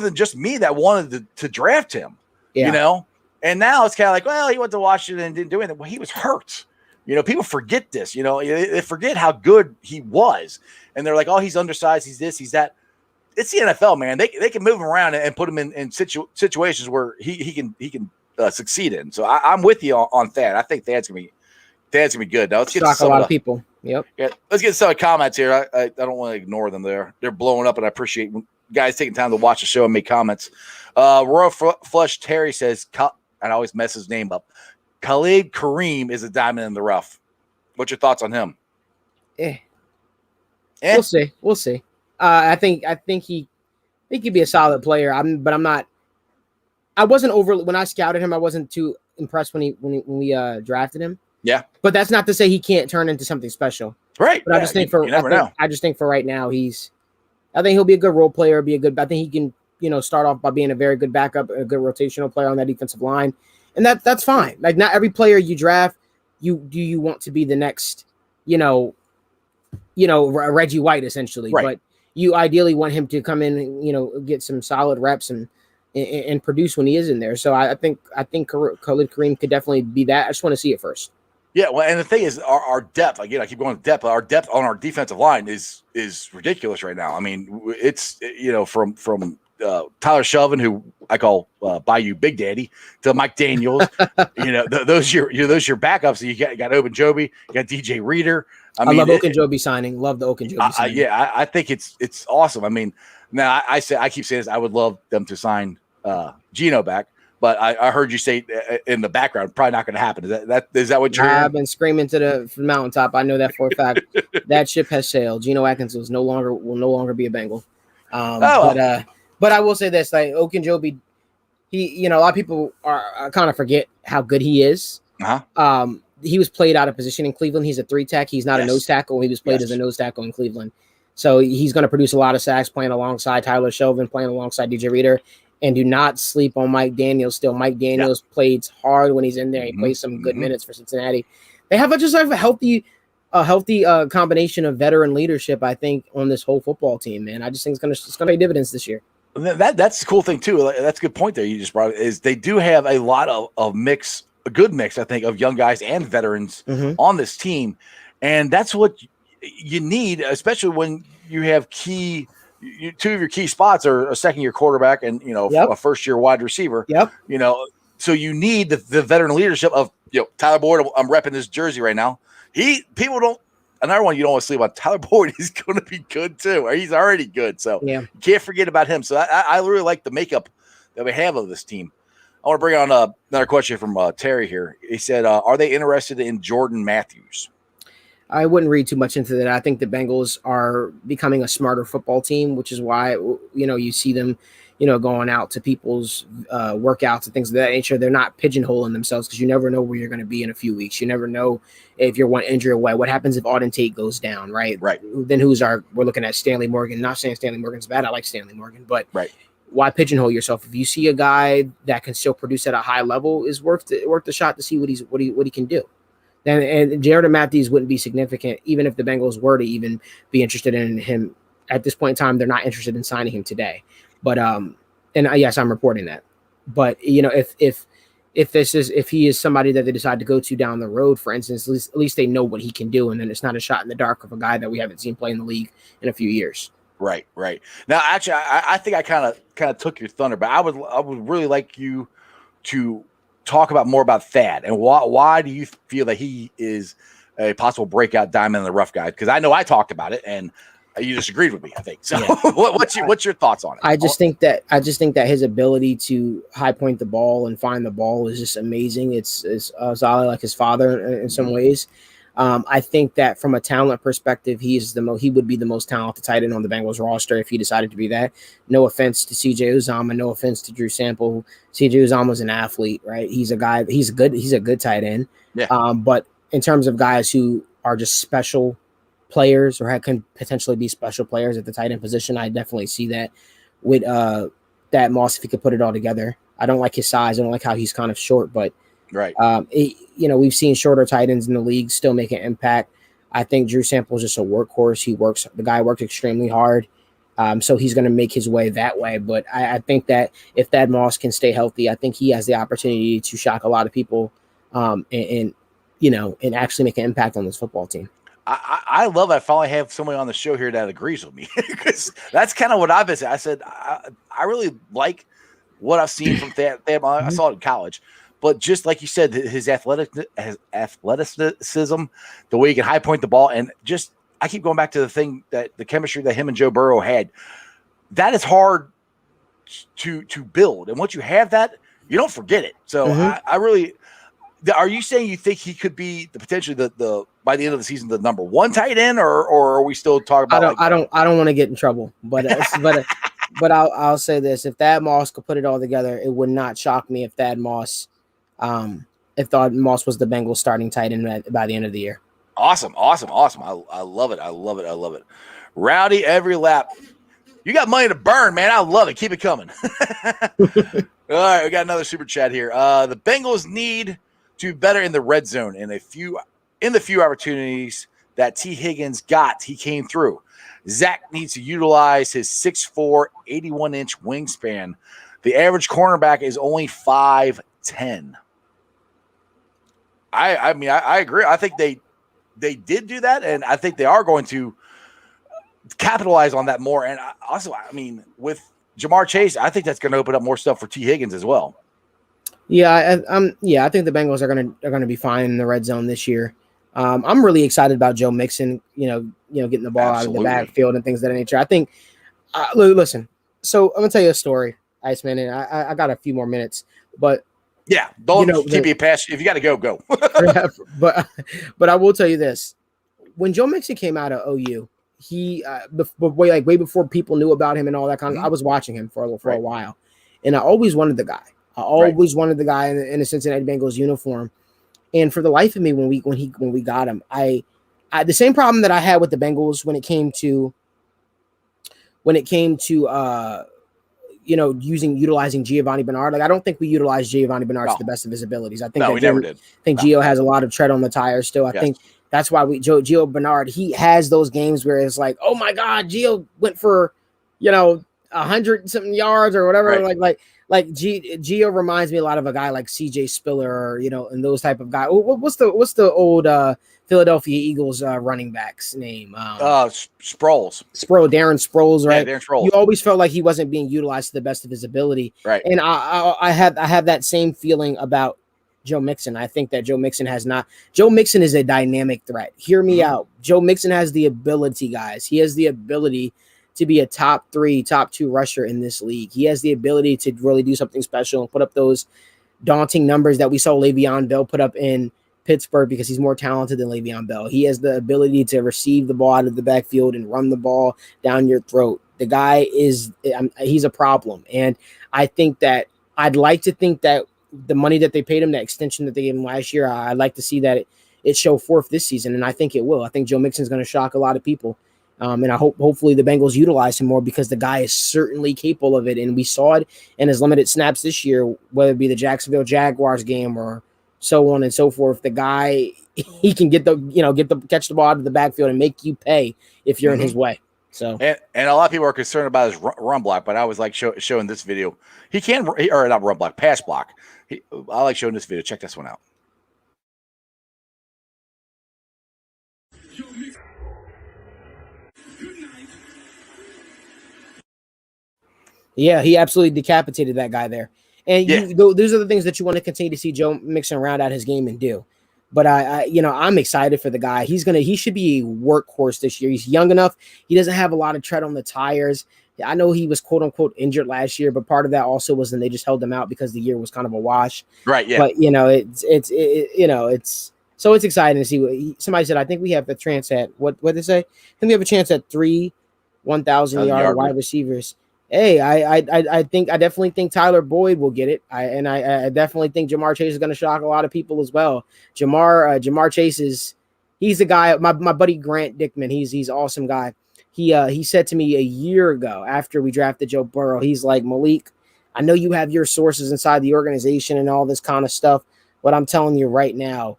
than just me that wanted to draft him. Yeah. And now it's kind of like, well, he went to Washington and didn't do anything. Well, he was hurt. People forget this. They forget how good he was, and they're like, oh, he's undersized, he's this, he's that. It's the NFL, man. They can move him around and put him in situations where he can succeed in. So I'm with you on Thad. I think Thad's gonna be good. Now let's get to a lot of people. Yep. Yeah, let's get some comments here. I don't want to ignore them. They're blowing up, and I appreciate guys taking time to watch the show and make comments. Royal Flush Terry says and I always mess his name up. Khalid Kareem is a diamond in the rough. What's your thoughts on him? We'll see. We'll see. I think he could be a solid player. But I'm not. I wasn't overly when I scouted him. I wasn't too impressed when we drafted him. Yeah, but that's not to say he can't turn into something special. Right. But I just think I just think for right now I think he'll be a good role player. I think he can start off by being a very good backup, a good rotational player on that defensive line, and that's fine. Like not every player you draft, you want to be the next, Reggie White essentially, right. But you ideally want him to come in and get some solid reps and produce when he is in there. So I think Khalid Kareem could definitely be that. I just want to see it first. Yeah, well, and the thing is, our depth, I keep going to depth. Our depth on our defensive line is ridiculous right now. I mean, it's from Tyler Shelvin, who I call Bayou Big Daddy, to Mike Daniels. Those your backups. You got Ogunjobi, you got DJ Reader. I love Ogunjobi signing. Love the Ogunjobi signing. I think it's awesome. I mean, now I keep saying this. I would love them to sign Geno back. But I heard you say in the background, probably not going to happen. Is that what you're hearing? I've been screaming from the mountaintop. I know that for a fact. That ship has sailed. Geno Atkins will no longer be a Bengal. But I will say this: like Ogunjobi, he a lot of people are kind of forget how good he is. Uh-huh. He was played out of position in Cleveland. He's a 3-tech. He's not a nose tackle. He was played as a nose tackle in Cleveland. So he's going to produce a lot of sacks playing alongside Tyler Shelvin, playing alongside DJ Reader. And do not sleep on Mike Daniels. Still, Mike Daniels plays hard when he's in there. He plays some good minutes for Cincinnati. They have a healthy combination of veteran leadership. I think on this whole football team, man. I just think it's gonna pay dividends this year. That's the cool thing too. That's a good point there. You just brought is they do have a lot of a good mix. I think of young guys and veterans on this team, and that's what you need, especially when you have two of your key spots are a second-year quarterback and a first-year wide receiver. Yep. So you need the veteran leadership of Tyler Boyd. I'm repping this jersey right now. Another one you don't want to sleep on. Tyler Boyd is going to be good too, or he's already good. So you can't forget about him. So I really like the makeup that we have of this team. I want to bring on another question from Terry here. He said, "Are they interested in Jordan Matthews?" I wouldn't read too much into that. I think the Bengals are becoming a smarter football team, which is why, you see them, going out to people's workouts and things of that nature. They're not pigeonholing themselves because you never know where you're going to be in a few weeks. You never know if you're one injury away. What happens if Auden Tate goes down, right? Right. Then we're looking at Stanley Morgan. Not saying Stanley Morgan's bad. I like Stanley Morgan, but why pigeonhole yourself? If you see a guy that can still produce at a high level, is worth the shot to see what he can do. And Jordan Matthews wouldn't be significant even if the Bengals were to even be interested in him at this point in time. They're not interested in signing him today, but yes, I'm reporting that. But if he is somebody that they decide to go to down the road, for instance, at least they know what he can do, and then it's not a shot in the dark of a guy that we haven't seen play in the league in a few years. Right. Now, actually, I think I kind of took your thunder, but I would really like you to talk more about Thad and why do you feel that he is a possible breakout diamond in the rough guy? Because I know I talked about it and you disagreed with me, I think. So what's your thoughts on it? I just think that his ability to high point the ball and find the ball is just amazing. It's Zali like his father in some ways. I think that from a talent perspective, he would be the most talented tight end on the Bengals roster if he decided to be that. No offense to CJ Uzomah, no offense to Drew Sample. CJ Uzomah's an athlete, right? He's a good tight end. Yeah. But in terms of guys who are just special players or can potentially be special players at the tight end position, I definitely see that with that Moss if he could put it all together. I don't like his size. I don't like how he's kind of short, but right. We've seen shorter tight ends in the league still make an impact. I think Drew Sample is just a workhorse. The guy worked extremely hard. So he's going to make his way that way. But I think that if Thad Moss can stay healthy, I think he has the opportunity to shock a lot of people and actually make an impact on this football team. I love it. I finally have somebody on the show here that agrees with me because that's kind of what I've been saying. I said, I really like what I've seen from Thad. I saw it in college. But just like you said, his athleticism, the way he can high point the ball, and just I keep going back to the chemistry that him and Joe Burrow had. That is hard to build, and once you have that, You don't forget it. So I really. Are you saying you think he could be potentially the by the end of the season the number 1 tight end, or are we still talking about? I don't want to get in trouble, but but I'll say this: if Thad Moss could put it all together, it would not shock me if Thad Moss was the Bengals starting tight end by the end of the year. Awesome. I love it. Rowdy every lap. You got money to burn, man. I love it. Keep it coming. All right, we got another super chat here. The Bengals need to be better in the red zone. In the few opportunities that T. Higgins got, he came through. Zach needs to utilize his 6'4", 81-inch wingspan. The average cornerback is only 5'10". I mean, I agree. I think they did do that, and I think they are going to capitalize on that more. And also, I mean, with Jamar Chase, I think that's going to open up more stuff for T. Higgins as well. Yeah, I think the Bengals are going to be fine in the red zone this year. I'm really excited about Joe Mixon. Getting the ball out of the backfield and things of that nature. I think. Listen, so I'm gonna tell you a story, Iceman, and I got a few more minutes, but yeah, don't keep me past. If you got to go. but I will tell you this: when Joe Mixon came out of OU, he way before people knew about him and all that kind of. I was watching him for a while, and I always wanted the guy. I always wanted the guy in a Cincinnati Bengals uniform, and for the life of me, when we got him, I the same problem that I had with the Bengals when it came to utilizing Giovanni Bernard. Like, I don't think we utilized Giovanni Bernard to the best of his abilities. I think we never did. I think Gio has a lot of tread on the tires still. I think that's why Gio Bernard, he has those games where it's like, oh my God, Gio went for 100 something yards or whatever. Right. Like Gio reminds me a lot of a guy like CJ Spiller, or, and those type of guys. What's the old Philadelphia Eagles running back's name? Sproles. Darren Sproles, right? Yeah, Darren Sproles. You always felt like he wasn't being utilized to the best of his ability. Right. And I have that same feeling about Joe Mixon. I think that Joe Mixon is a dynamic threat. Hear me out. Joe Mixon has the ability, guys. He has the ability to be a top 3, top 2 rusher in this league. He has the ability to really do something special and put up those daunting numbers that we saw Le'Veon Bell put up in Pittsburgh, because he's more talented than Le'Veon Bell. He has the ability to receive the ball out of the backfield and run the ball down your throat. The guy he's a problem. And I think that I'd like to think that the money that they paid him, the extension that they gave him last year, I'd like to see that it show forth this season. And I think it will. I think Joe Mixon's going to shock a lot of people. And I hopefully the Bengals utilize him more, because the guy is certainly capable of it. And we saw it in his limited snaps this year, whether it be the Jacksonville Jaguars game or so on and so forth. The guy, he can catch the ball out of the backfield and make you pay if you're in his way. So and a lot of people are concerned about his run block, but I was like showing this video. He can, or not run block, pass block. I like showing this video. Check this one out. Yeah, he absolutely decapitated that guy there. And those are the things that you want to continue to see Joe Mixon round out his game and do. But I'm excited for the guy. He should be a workhorse this year. He's young enough. He doesn't have a lot of tread on the tires. I know he was quote unquote injured last year, but part of that also was then they just held him out because the year was kind of a wash. Right. Yeah. But it's exciting to see. Somebody said, I think we have a chance at what did they say? I think we have a chance at 3 1,000-yard wide receivers. Hey, I definitely think Tyler Boyd will get it. I definitely think Jamar Chase is going to shock a lot of people as well. Jamar Chase he's the guy. My buddy Grant Dickman. He's an awesome guy. He said to me a year ago after we drafted Joe Burrow, he's like, Malik, I know you have your sources inside the organization and all this kind of stuff, but I'm telling you right now,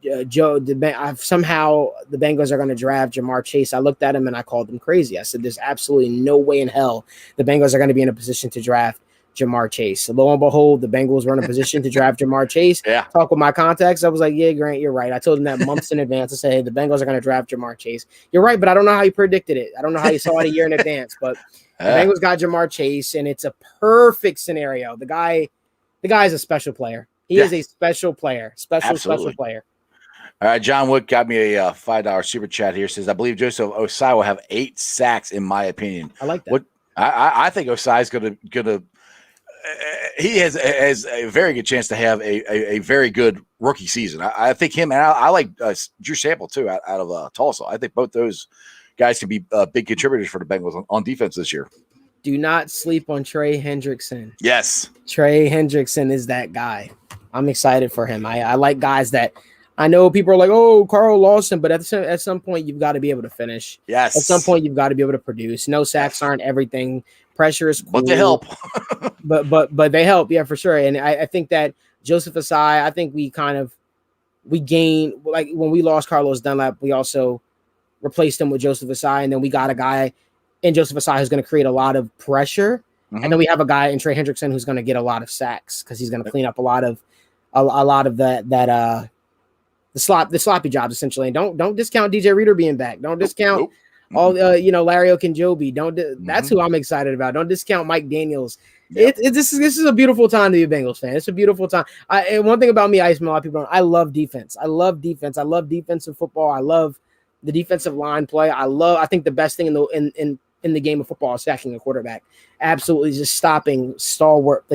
somehow the Bengals are going to draft Jamar Chase. I looked at him and I called him crazy. I said, there's absolutely no way in hell the Bengals are going to be in a position to draft Jamar Chase. So lo and behold, the Bengals were in a position to draft Jamar Chase. Yeah. Talk with my contacts. I was like, yeah, Grant, you're right. I told him that months in advance. I said, hey, the Bengals are going to draft Jamar Chase. You're right, but I don't know how you predicted it. I don't know how you saw it a year in advance, but the Bengals got Jamar Chase, and it's a perfect scenario. The guy is a special player. He is a special player, special player. All right, John Wood got me a $5 super chat here. Says, I believe Joseph Osai will have 8 sacks, in my opinion. I like that. What I think Osai is gonna he has a very good chance to have a very good rookie season. I think him, and I like Drew Sample too out of Tulsa. I think both those guys can be big contributors for the Bengals on defense this year. Do not sleep on Trey Hendrickson. Yes. Trey Hendrickson is that guy. I'm excited for him. I like guys that I know people are like, oh, Carl Lawson, but at some point, you've got to be able to finish. Yes. At some point, you've got to be able to produce. No sacks aren't everything. Pressure is cool. But they help. but they help, yeah, for sure. And I think that Joseph Asai, I think we gained, like when we lost Carlos Dunlap, we also replaced him with Joseph Asai, and then we got a guy in Joseph Asai who's going to create a lot of pressure. Mm-hmm. And then we have a guy in Trey Hendrickson who's going to get a lot of sacks because he's going to clean up a lot of the sloppy jobs essentially. And don't discount DJ Reader being back. Don't discount all Larry Okunjobi. That's who I'm excited about. Don't discount Mike Daniels. Yep. This is a beautiful time to be a Bengals fan. It's a beautiful time. And one thing about me, Iceman, a lot of people don't. I love defense. I love defense. I love defensive football. I love the defensive line play. I think the best thing in the game of football is sacking a quarterback. Absolutely, just stopping stalwart,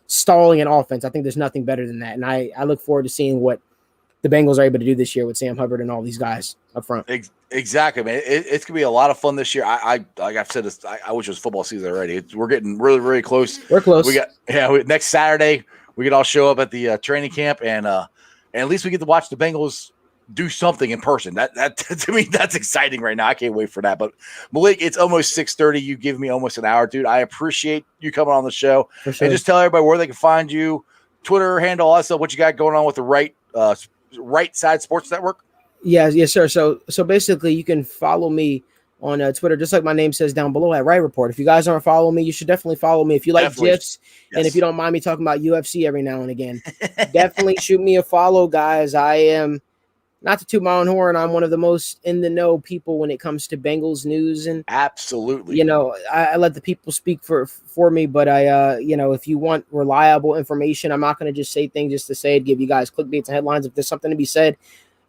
stalling an offense. I think there's nothing better than that. And I look forward to seeing what the Bengals are able to do this year with Sam Hubbard and all these guys up front. Exactly, man. It's gonna be a lot of fun this year. I like I've said this. I wish it was football season already. We're getting really, really close. We're close. Next Saturday we could all show up at the training camp, and at least we get to watch the Bengals do something in person. That to me, that's exciting right now. I can't wait for that. But Malik, it's almost 6:30. You give me almost an hour, dude. I appreciate you coming on the show. For sure. And just tell everybody where they can find you, Twitter handle, all that stuff, what you got going on with the Right Side Sports Network. Yes, sir. So basically, you can follow me on Twitter, just like my name says down below at Wright Report. If you guys aren't following me, you should definitely follow me. If you like GIFs, and if you don't mind me talking about UFC every now and again, definitely shoot me a follow, guys. I am, not to toot my own horn, I'm one of the most in the know people when it comes to Bengals news, and absolutely, I let the people speak for me. But if you want reliable information, I'm not going to just say things just to say it. Give you guys clickbaits and headlines. If there's something to be said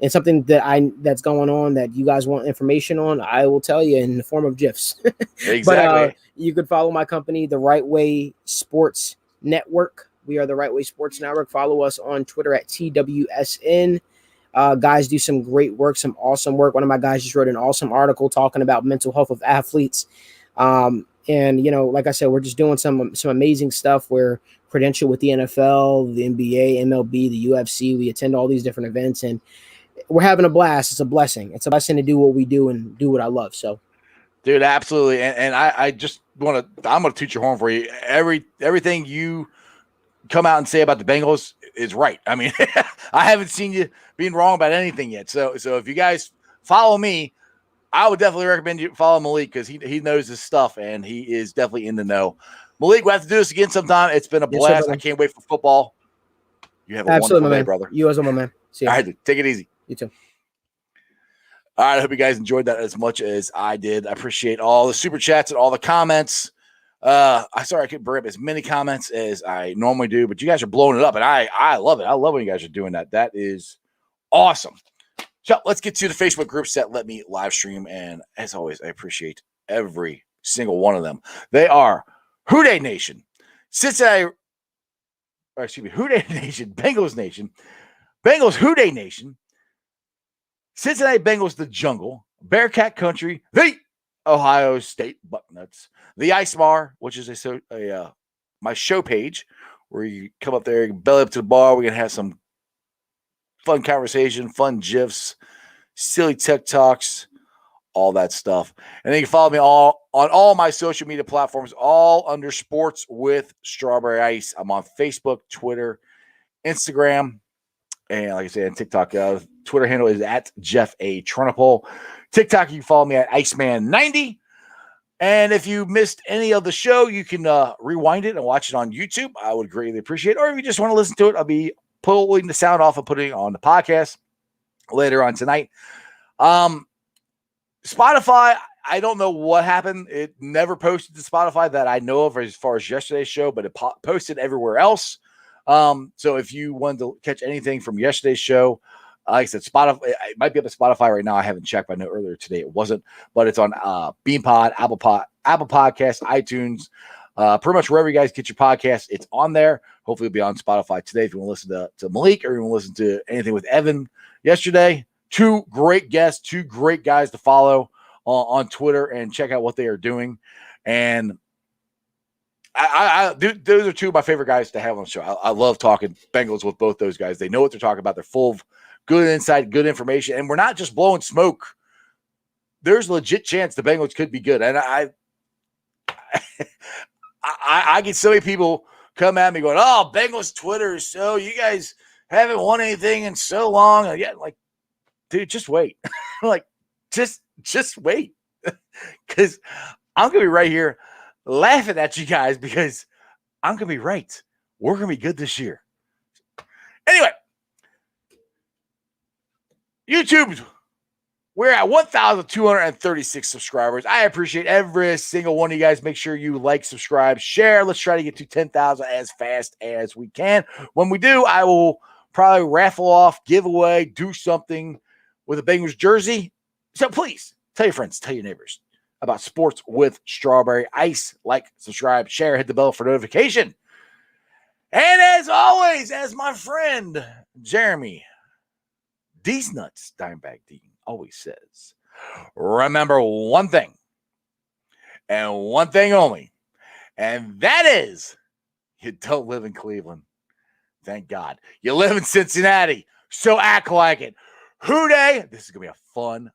and something that's going on that you guys want information on, I will tell you in the form of GIFs. Exactly. But you could follow my company, the Right Way Sports Network. We are the Right Way Sports Network. Follow us on Twitter at TWSN. Guys do some great work, some awesome work. One of my guys just wrote an awesome article talking about mental health of athletes. And like I said, we're just doing some amazing stuff. We're credentialed with the NFL, the NBA, MLB, the UFC. We attend all these different events, and we're having a blast. It's a blessing. It's a blessing to do what we do and do what I love. So, dude, absolutely. And I just I'm going to toot your horn for you. Everything you come out and say about the Bengals is right. I mean, I haven't seen you being wrong about anything yet. So if you guys follow me, I would definitely recommend you follow Malik because he knows his stuff and he is definitely in the know. Malik, we'll have to do this again sometime. It's been a blast. Sir, I can't wait for football. You have a wonderful day, brother. You as well, my man. See you. All right, take it easy. You too. All right, I hope you guys enjoyed that as much as I did. I appreciate all the super chats and all the comments. I couldn't bring up as many comments as I normally do, but you guys are blowing it up, and I love it. I love when you guys are doing that. That is awesome. So let's get to the Facebook groups that let me live stream, and as always, I appreciate every single one of them. They are Houday Nation, Houday Nation, Bengals Nation, Bengals Houday Nation, Cincinnati Bengals The Jungle, Bearcat Country, the Ohio State Bucknuts, the Ice Bar, which is my show page where you come up there, belly up to the bar. We're gonna have some fun conversation, fun gifs, silly tech talks, all that stuff. And then you can follow me on all my social media platforms, all under Sports with Strawberry Ice. I'm on Facebook, Twitter, Instagram, and like I said, on TikTok. Twitter handle is at Jeff A. Trunapole. TikTok, you can follow me at Iceman90. And if you missed any of the show, you can rewind it and watch it on YouTube. I would greatly appreciate it. Or if you just want to listen to it, I'll be pulling the sound off and putting it on the podcast later on tonight. Spotify, I don't know what happened. It never posted to Spotify that I know of as far as yesterday's show, but it posted everywhere else. So if you wanted to catch anything from yesterday's show, like I said, Spotify, it might be up at Spotify right now. I haven't checked, but I know earlier today it wasn't. But it's on BeanPod, Apple Podcasts, iTunes, Pretty much wherever you guys get your podcast, it's on there. Hopefully it'll be on Spotify today if you want to listen to Malik, or you want to listen to anything with Evan yesterday. Two great guests, two great guys to follow on Twitter and check out what they are doing. And those are two of my favorite guys to have on the show. I love talking Bengals with both those guys. They know what they're talking about. They're full of good insight, good information, and we're not just blowing smoke. There's a legit chance the Bengals could be good. And I get so many people come at me going, "Oh, Bengals Twitter is so, you guys haven't won anything in so long." And yeah, like, dude, just wait. Like, just wait, because I'm gonna be right here laughing at you guys because I'm gonna be right. We're gonna be good this year. Anyway, YouTube, we're at 1,236 subscribers. I appreciate every single one of you guys. Make sure you like, subscribe, share. Let's try to get to 10,000 as fast as we can. When we do, I will probably raffle off, give away, do something with a Bengals jersey. So please tell your friends, tell your neighbors about Sports with Strawberry Ice. Like, subscribe, share, hit the bell for notification. And as always, as my friend Jeremy D's Nuts Dimebag Dean always says, remember one thing and one thing only, and that is you don't live in Cleveland. Thank God. You live in Cincinnati, so act like it. Hooday! This is going to be a fun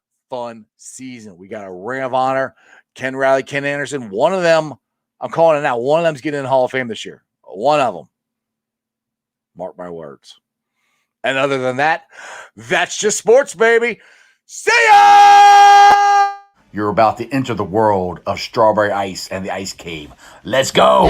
season. We got a Ring of Honor, Ken Riley, Ken Anderson. One of them, I'm calling it now, one of them's getting in the Hall of Fame this year. One of them. Mark my words. And other than that, that's just sports, baby. See ya! You're about to enter the world of Strawberry Ice and the Ice Cave. Let's go!